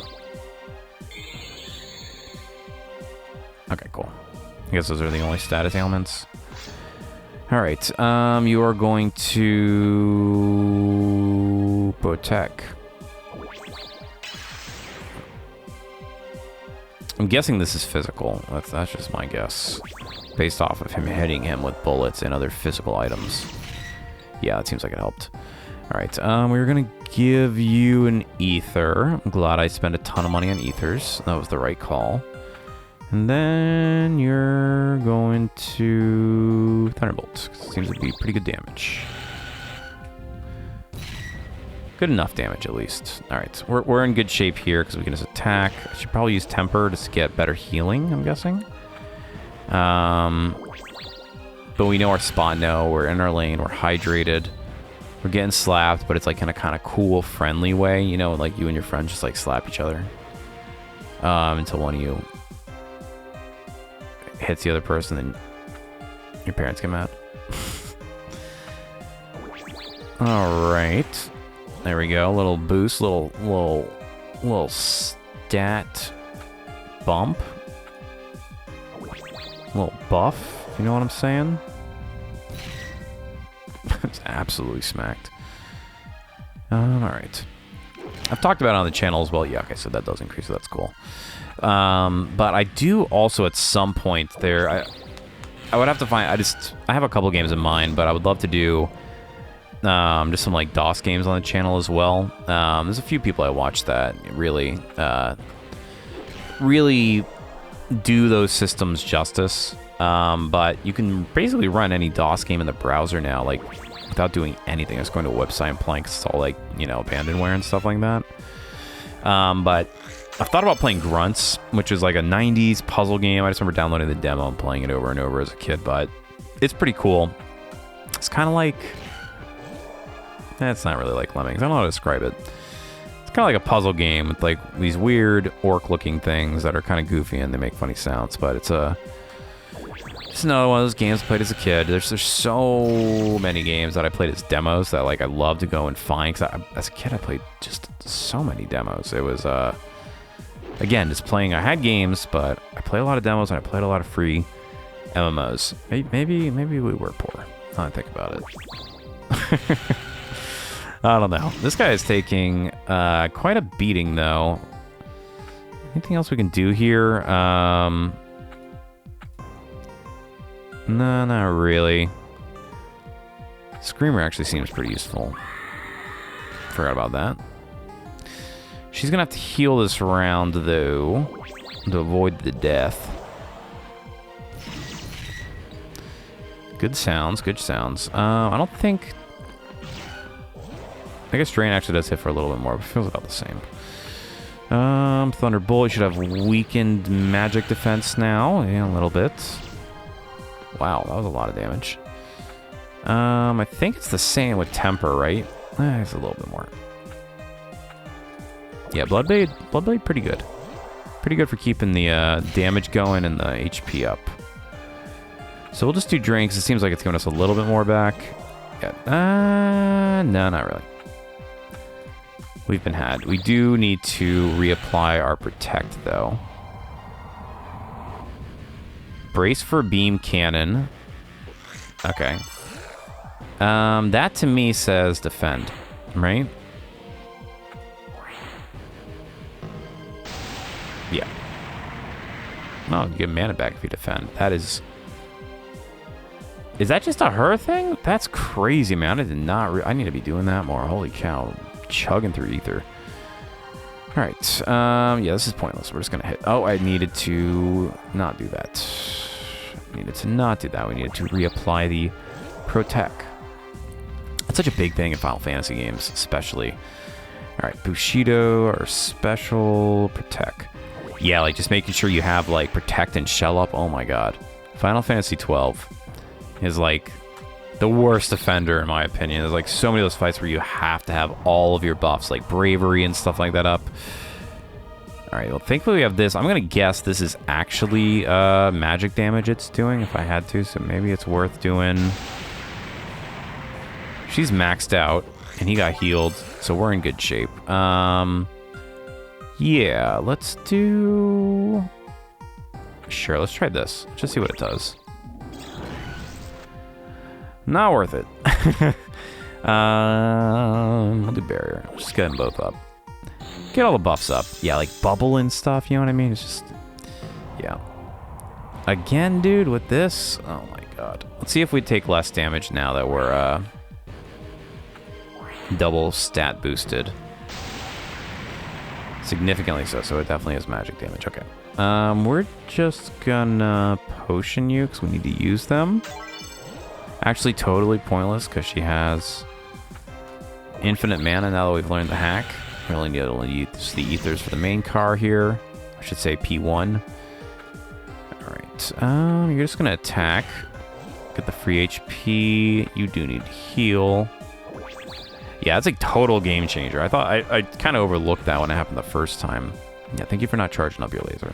Okay, cool. I guess those are the only status ailments. Alright, you are going to... protect. I'm guessing this is physical. That's just my guess. Based off of him hitting him with bullets and other physical items. Yeah, it seems like it helped. Alright, we're gonna give you an ether. I'm glad I spent a ton of money on ethers. That was the right call. And then you're going to Thunderbolt. Seems to be pretty good damage. Good enough damage, at least. Alright, we're in good shape here because we can just attack. I should probably use Temper to get better healing, I'm guessing. But we know our spot now. We're in our lane. We're hydrated. We're getting slapped, but it's like in a kind of cool, friendly way. You know, like you and your friends just like slap each other. Until one of you hits the other person, then your parents get mad. Alright. There we go. Little boost, little stat bump. A little buff, you know what I'm saying? It's absolutely smacked. Alright. I've talked about it on the channel as well. Yeah, okay, so that does increase, so that's cool. But I do also at some point there, I would have to find, I have a couple games in mind, but I would love to do just some like DOS games on the channel as well. There's a few people I watch that really, really do those systems justice. But you can basically run any DOS game in the browser now, like without doing anything. Just going to a website and playing, 'cause it's all like, you know, abandonware and stuff like that. But I've thought about playing Grunts, which is like a 90s puzzle game. I just remember downloading the demo and playing it over and over as a kid, but it's pretty cool. It's kind of like, it's not really like Lemmings. I don't know how to describe it. It's kind of like a puzzle game with like these weird orc-looking things that are kind of goofy and they make funny sounds, but it's another one of those games I played as a kid. There's so many games that I played as demos that like I love to go and find. Cause as a kid, I played just so many demos. It was again just playing. I had games, but I played a lot of demos and I played a lot of free MMOs. Maybe we were poor. Now I think about it. I don't know. This guy is taking quite a beating though. Anything else we can do here? No, not really. Screamer actually seems pretty useful. Forgot about that. She's gonna have to heal this round, though, to avoid the death. Good sounds, good sounds. I don't think... I guess Drain actually does hit for a little bit more, but it feels about the same. Thunderbolt should have weakened magic defense now. Yeah, a little bit. Wow, that was a lot of damage. I think it's the same with Temper, right? It's a little bit more. Yeah, Bloodblade, pretty good. Pretty good for keeping the damage going and the HP up. So we'll just do Drain, because it seems like it's giving us a little bit more back. Yeah. No, not really. We've been had. We do need to reapply our Protect, though. Brace for Beam Cannon. Okay. That to me says defend, right? Yeah. No, you get mana back if you defend. That is... Is that just a her thing? That's crazy, man. I did not... I need to be doing that more. Holy cow. Chugging through ether. Alright. Yeah, this is pointless. We're just gonna hit... Oh, I needed to not do that. Needed to not do that. We needed to reapply the Protect. That's such a big thing in Final Fantasy games, especially. Alright, Bushido, our special Protect. Yeah, like just making sure you have like Protect and Shell up. Oh my god. Final Fantasy 12 is like the worst offender in my opinion. There's like so many of those fights where you have to have all of your buffs, like bravery and stuff like that up. Alright, well thankfully we have this. I'm gonna guess this is actually magic damage it's doing if I had to, so maybe it's worth doing. She's maxed out and he got healed, so we're in good shape. Yeah, let's do... Sure, let's try this. Just see what it does. Not worth it. I'll do barrier. Just get them both up. Get all the buffs up. Yeah, like bubble and stuff, you know what I mean? It's just... Yeah. Again, dude, with this? Oh my god. Let's see if we take less damage now that we're, double stat boosted. Significantly so, so it definitely has magic damage. Okay. We're just gonna potion you, because we need to use them. Actually, totally pointless, because she has infinite mana now that we've learned the hack. We only need to use the ethers for the main car here. I should say P1. Alright. You're just gonna attack. Get the free HP. You do need to heal. Yeah, it's a total game changer. I thought I kind of overlooked that when it happened the first time. Yeah, thank you for not charging up your laser.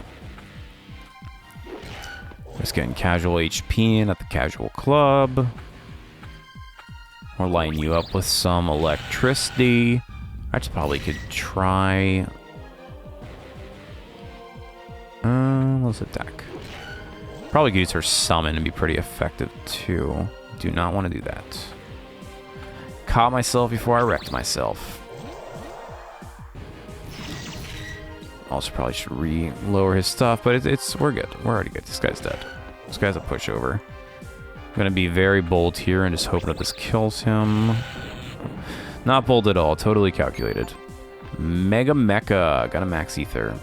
Just getting casual HP in at the casual club. We're lighting you up with some electricity. I just probably could try... let's attack. Probably could use her summon and be pretty effective too. Do not want to do that. Caught myself before I wrecked myself. Also probably should lower his stuff, but we're good. We're already good. This guy's dead. This guy's a pushover. I'm gonna be very bold here and just hoping that this kills him. Not bold at all. Totally calculated. Mega Mecha. Got a max ether.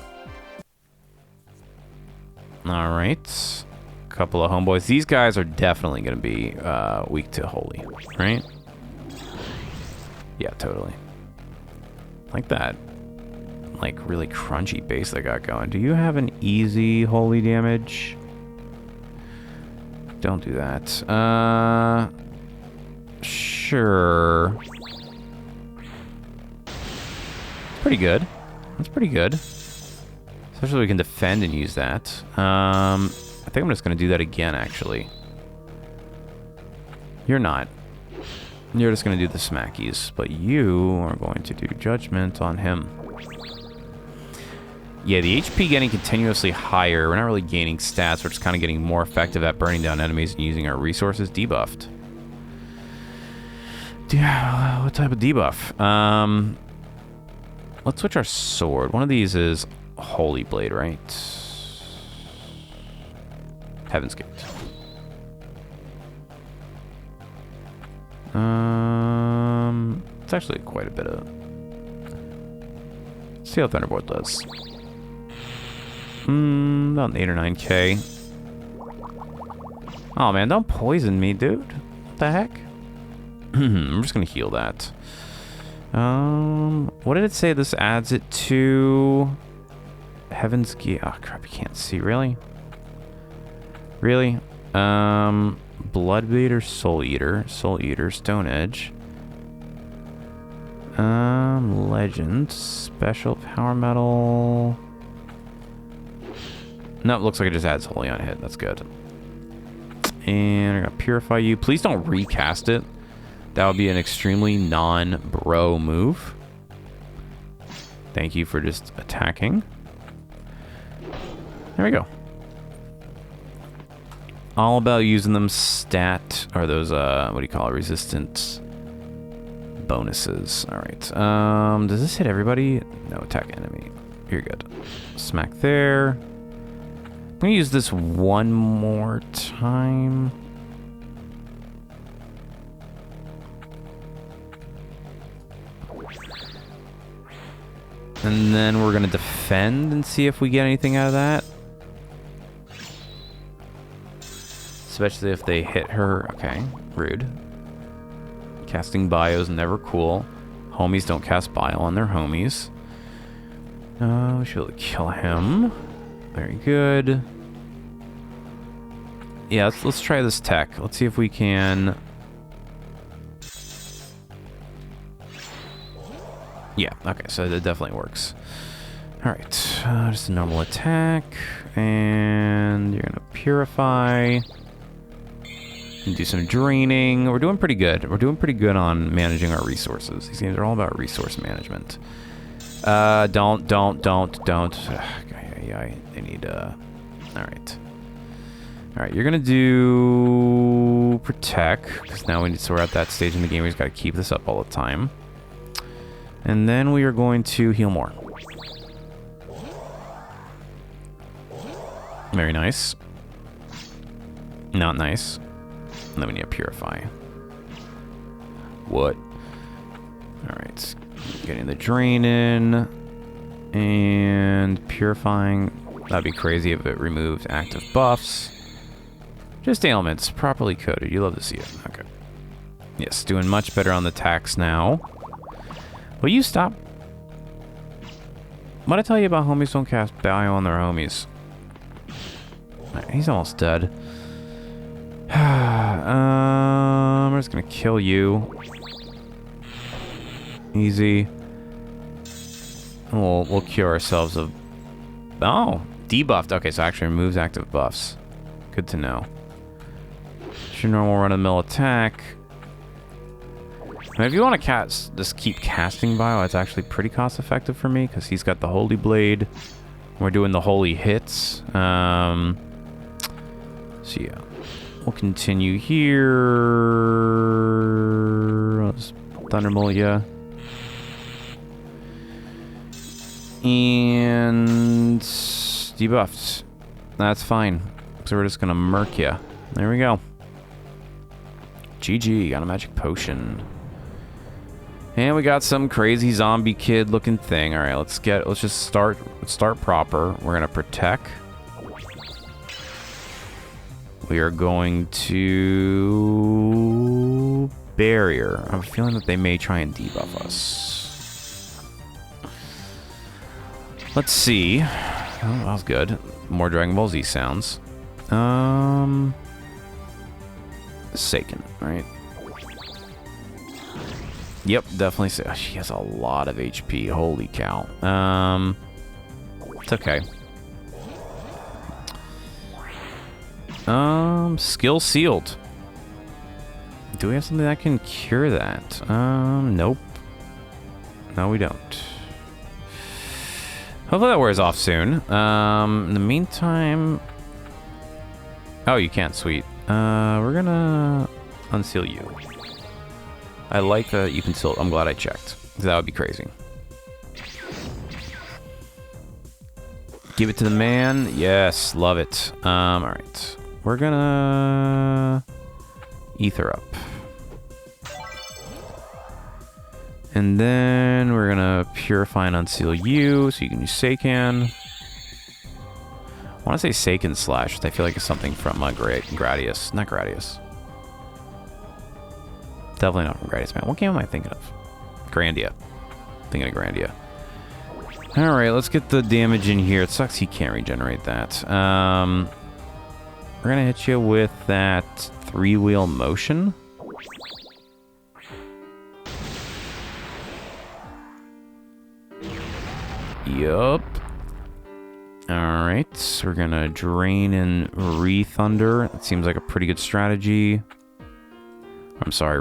Alright. Couple of homeboys. These guys are definitely gonna be weak to holy, right? Yeah, totally. Like that. Like really crunchy base they got going. Do you have an easy holy damage? Don't do that. Sure. It's pretty good. That's pretty good. Especially if we can defend and use that. I think I'm just gonna do that again, actually. You're not. You're just gonna do the smackies, but you are going to do judgment on him. Yeah, the HP getting continuously higher. We're not really gaining stats. We're just kind of getting more effective at burning down enemies and using our resources debuffed. Yeah, what type of debuff? Let's switch our sword. One of these is Holy Blade, right? Heaven's Gate. It's actually quite a bit of... Let's see how Thunderbolt does. About 8 or 9k. Oh man, don't poison me, dude. What the heck? I'm just gonna heal that. What did it say this adds it to? Heaven's Gate. Oh crap, you can't see. Really? Really? Bloodbait or Soul Eater? Soul Eater, Stone Edge. Legend. Special Power Metal. Nope, looks like it just adds Holy on hit. That's good. And I'm gonna Purify you. Please don't recast it. That would be an extremely non-bro move. Thank you for just attacking. There we go. All about using them or those, what do you call it, resistant bonuses. Alright, does this hit everybody? No, attack enemy. You're good. Smack there. I'm gonna use this one more time. And then we're gonna defend and see if we get anything out of that. Especially if they hit her. Okay, rude. Casting bio's never cool. Homies don't cast bio on their homies. We should be able to kill him. Very good. Yeah, let's try this tech. Let's see if we can... Yeah, okay, so it definitely works. Alright, just a normal attack. And you're gonna Purify. And do some draining. We're doing pretty good. We're doing pretty good on managing our resources. These games are all about resource management. Don't. I need, alright. Alright, you're gonna do... Protect, because now we're at that stage in the game where we've got to keep this up all the time. And then we are going to heal more. Very nice. Not nice. And then we need to Purify. What? Alright. Getting the drain in. And purifying. That'd be crazy if it removed active buffs. Just ailments. Properly coded. You love to see it. Okay. Yes, doing much better on the tax now. Will you stop? What'd I tell you about homies don't cast bio on their homies? Right, he's almost dead. I'm just gonna kill you. Easy. We'll cure ourselves of... Oh! Debuffed. Okay, so actually removes active buffs. Good to know. It's your normal run-of-the-mill attack. I mean, if you want to just keep casting bio, it's actually pretty cost-effective for me, because he's got the Holy Blade. We're doing the holy hits. So yeah, we'll continue here. I'll just Thunderbolt ya. And debuffed. That's fine. So we're just gonna murk ya. There we go. GG, got a magic potion. And we got some crazy zombie kid looking thing. Alright, let's just start proper. We're gonna protect. We are going to barrier. I'm feeling that they may try and debuff us. Let's see. Oh, that was good. More Dragon Ball Z sounds. Seiken, right? Yep, definitely. She has a lot of HP. Holy cow. It's okay. Skill sealed. Do we have something that can cure that? Nope. No, we don't. Hopefully that wears off soon. In the meantime... Oh, you can't. Sweet. We're gonna unseal you. I like that you can still... I'm glad I checked. That would be crazy. Give it to the man. Yes, love it. Alright. We're gonna... Ether up. And then we're gonna purify and unseal you, so you can use Seiken. I want to say Seiken Slash, but I feel like it's something from Gradius. Not Gradius. Definitely not from Gradius, man. What game am I thinking of? Grandia. Thinking of Grandia. Alright, let's get the damage in here. It sucks he can't regenerate that. We're gonna hit you with that 3-wheel motion. Yup. Alright, we're gonna drain and re-thunder. It seems like a pretty good strategy. I'm sorry,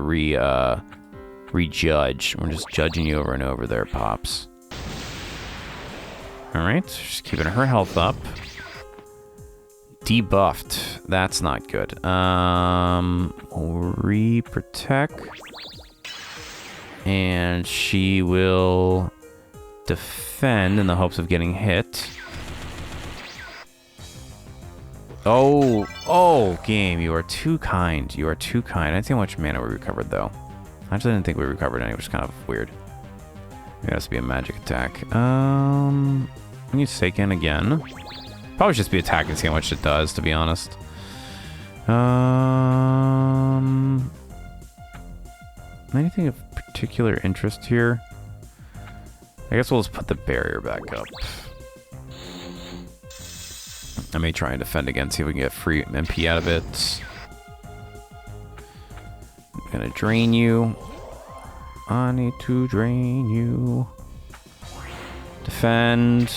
re-judge. We're just judging you over and over there, Pops. Alright, just keeping her health up. Debuffed. That's not good. Re-protect. And she will defend in the hopes of getting hit. Oh, game, you are too kind. You are too kind. I didn't see how much mana we recovered, though. I actually didn't think we recovered any, which is kind of weird. It has to be a magic attack. I'm gonna use Seiken again. Probably just be attacking and see how much it does, to be honest. Anything of particular interest here? I guess we'll just put the barrier back up. I may try and defend again, see if we can get free MP out of it. I'm gonna drain you. I need to drain you. Defend.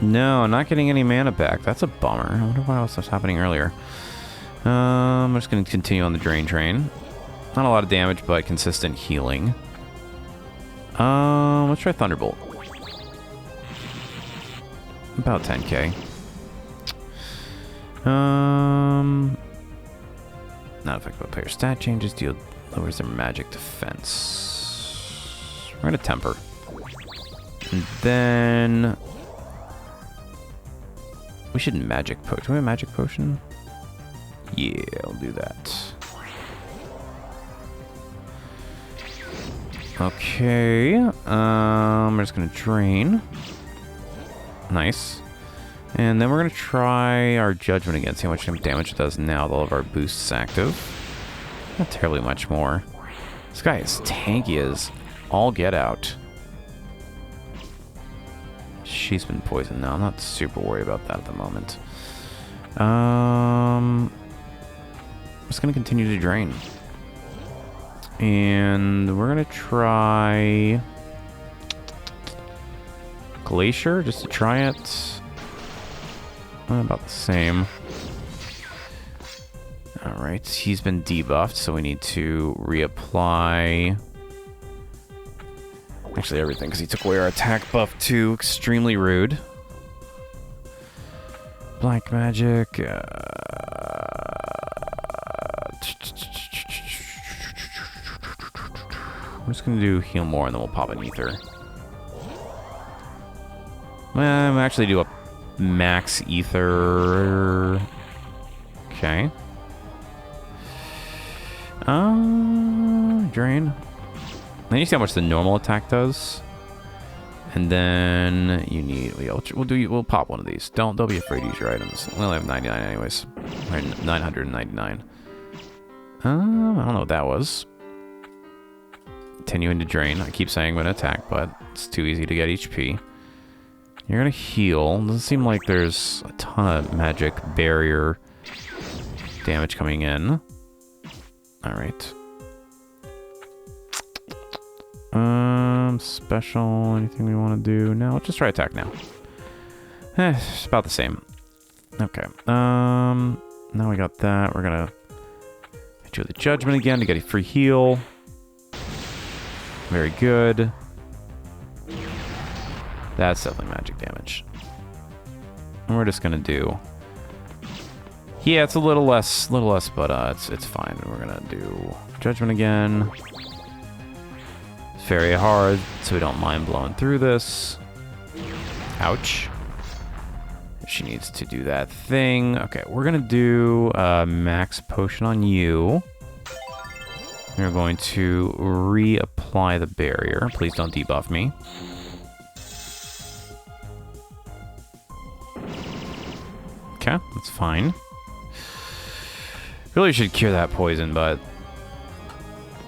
No, not getting any mana back. That's a bummer. I wonder why else was happening earlier. I'm just gonna continue on the drain train. Not a lot of damage, but consistent healing. Let's try Thunderbolt. About 10k. Not effective with player stat changes. Lowers their magic defense. We're gonna temper. And then we should magic potion. Do we have a magic potion? Yeah, I'll do that. Okay. We're just gonna drain. Nice. And then we're going to try our judgment again, see how much damage it does now with all of our boosts active. Not terribly much more. This guy is tanky as all get out. She's been poisoned now. I'm not super worried about that at the moment. I'm just going to continue to drain. And we're going to try Glacier, just to try it. About the same. Alright, he's been debuffed, so we need to reapply actually everything, because he took away our attack buff too. Extremely rude. Black magic. I'm just gonna do heal more and then we'll pop an ether. I'm actually do a max ether. Okay. Drain. Then you see how much the normal attack does. And then you need we'll pop one of these. Don't be afraid to use your items. We only have 99 anyways. Or 999. I don't know what that was. Continuing to drain. I keep saying I'm gonna attack, but it's too easy to get HP. You're gonna heal. Doesn't seem like there's a ton of magic barrier damage coming in. Alright. Special, anything we want to do? No, let's just try attack now. It's about the same. Okay. Now we got that. We're gonna hit you with the judgment again to get a free heal. Very good. That's definitely magic damage. And we're just gonna do. Yeah, it's a little less, but it's fine. We're gonna do judgment again. It's very hard, so we don't mind blowing through this. Ouch. She needs to do that thing. Okay, we're gonna do max potion on you. We're going to reapply the barrier. Please don't debuff me. Okay, that's fine. Really should cure that poison, but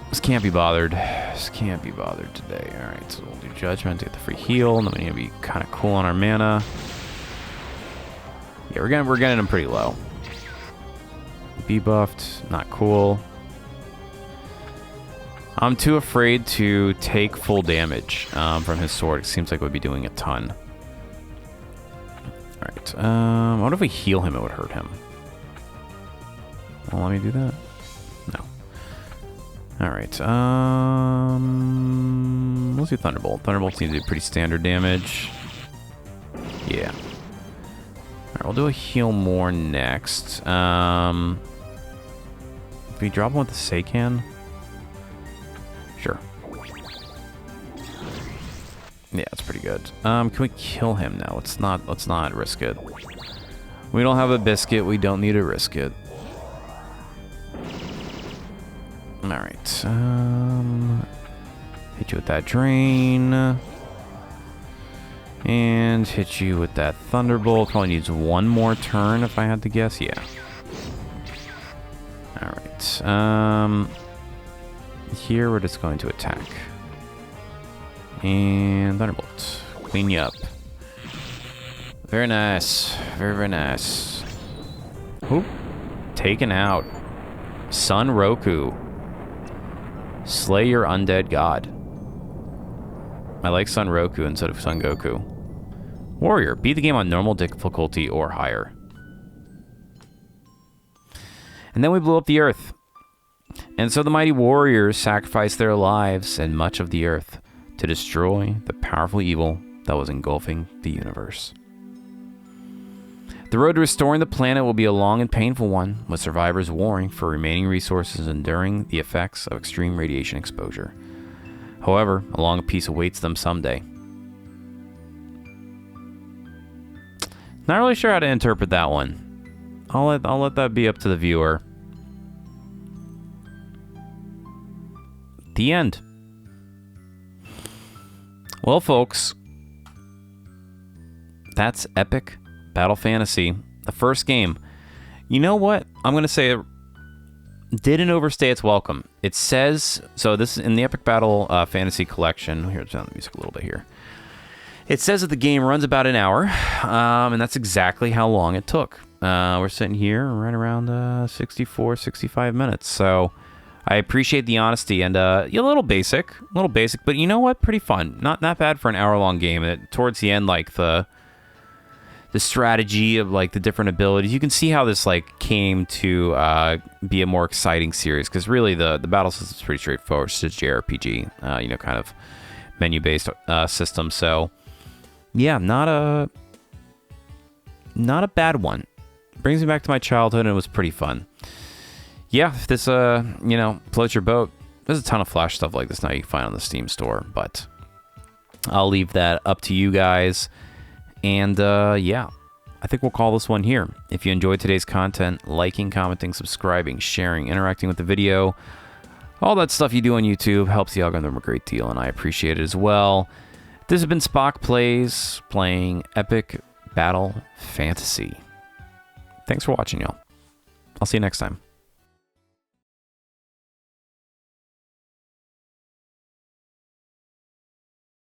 just can't be bothered. Just can't be bothered today. Alright, so we'll do judgment to get the free heal, and then we need to be kind of cool on our mana. Yeah, we're getting them pretty low. Be buffed, not cool. I'm too afraid to take full damage from his sword. It seems like we'd be doing a ton. Alright, what if we heal him? It would hurt him. Well, let me do that. No. Alright, let's do Thunderbolt. Thunderbolt seems to do pretty standard damage. Yeah. Alright, we'll do a heal more next. If we drop him with the Seikan? Sure. Yeah, it's pretty good. Can we kill him now? Let's not risk it. We don't have a biscuit, we don't need to risk it. Alright, hit you with that drain. And hit you with that Thunderbolt. Probably needs one more turn if I had to guess. Yeah. Alright. Here we're just going to attack. And Thunderbolt. Clean you up. Very nice. Very, very nice. Oop. Taken out. Son Roku. Slay your undead god. I like Son Roku instead of Son Goku. Warrior. Beat the game on normal difficulty or higher. And then we blew up the earth. And so the mighty warriors sacrificed their lives and much of the earth to destroy the powerful evil that was engulfing the universe. The road to restoring the planet will be a long and painful one, with survivors warring for remaining resources and enduring the effects of extreme radiation exposure. However, a long peace awaits them someday. Not really sure how to interpret that one. I'll let that be up to the viewer. The end. Well, folks, that's Epic Battle Fantasy, the first game. You know what? I'm going to say it didn't overstay its welcome. It says, so this is in the Epic Battle Fantasy collection. Here's the music a little bit here. It says that the game runs about an hour, and that's exactly how long it took. We're sitting here right around 64, 65 minutes. So I appreciate the honesty, and a little basic, but you know what? Pretty fun. Not bad for an hour-long game. And towards the end, like the strategy of like the different abilities, you can see how this like came to be a more exciting series, because really the battle system is pretty straightforward. It's just JRPG, kind of menu-based system. So yeah, not not a bad one. Brings me back to my childhood, and it was pretty fun. Yeah, if this, floats your boat, there's a ton of Flash stuff like this now you can find on the Steam store, but I'll leave that up to you guys. And, yeah, I think we'll call this one here. If you enjoyed today's content, liking, commenting, subscribing, sharing, interacting with the video, all that stuff you do on YouTube helps the algorithm a great deal, and I appreciate it as well. This has been SpockPlays, playing Epic Battle Fantasy. Thanks for watching, y'all. I'll see you next time.